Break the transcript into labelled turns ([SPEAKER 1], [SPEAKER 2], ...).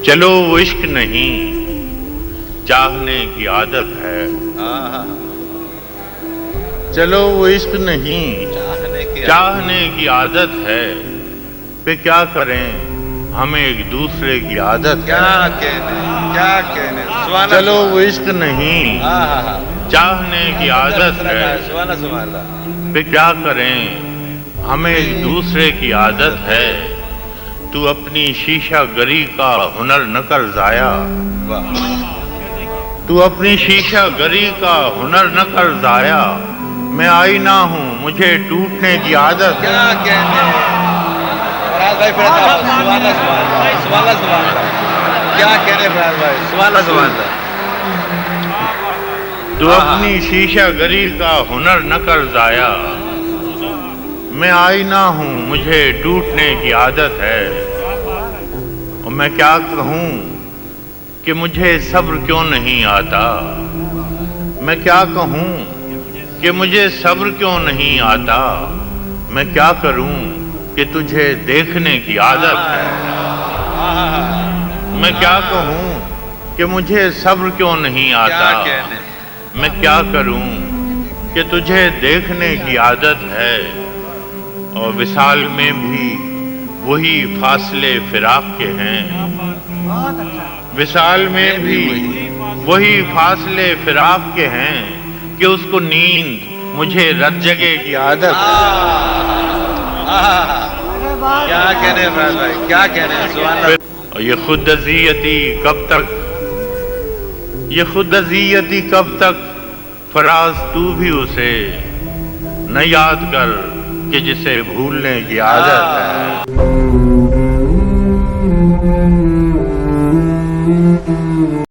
[SPEAKER 1] چلو وہ عشق نہیں چاہنے کی عادت ہے، چلو وہ عشق نہیں چاہنے کی عادت ہے، پہ کیا کریں ہمیں ایک دوسرے کی عادت ہے۔
[SPEAKER 2] کیا کہنے
[SPEAKER 1] چلو وہ عشق نہیں چاہنے کی عادت ہے، پہ کیا کریں ہمیں ایک دوسرے کی عادت ہے۔ تو اپنی شیشہ گری کا ہنر نہ کر ضائع، تو اپنی شیشہ گری کا ہنر نہ کر ضائع، میں آئینہ ہوں مجھے ٹوٹنے کی عادت ہے۔
[SPEAKER 2] کیا کہنے فراز بھائی سبحان اللہ کیا کہنے فراز بھائی سبحان اللہ۔
[SPEAKER 1] تو اپنی شیشہ گری کا ہنر نہ کر ضائع، میں آئینہ ہوں مجھے ٹوٹنے کی عادت ہے۔ اور میں کیا کہوں کہ مجھے صبر کیوں نہیں آتا، میں کیا کہوں کہ مجھے صبر کیوں نہیں آتا، میں کیا کروں کہ تجھے دیکھنے کی عادت ہے۔ میں کیا کہوں کہ مجھے صبر کیوں نہیں آتا، میں کیا کروں کہ تجھے دیکھنے کی عادت ہے۔ اور وصال میں بھی وہی فاصلے فراق کے ہیں، وصال میں بھی وہی فاصلے فراق کے ہیں کہ اس کو نیند مجھے رت جگے کی عادت ہے۔
[SPEAKER 2] کیا کہنے فراز بھائی کیا کہنے سبحان اللہ۔
[SPEAKER 1] اور یہ خود اذیتی کب تک، یہ خود اذیتی کب تک، فراز تو بھی اسے نہ یاد کر کہ جسے بھولنے کی عادت ہے۔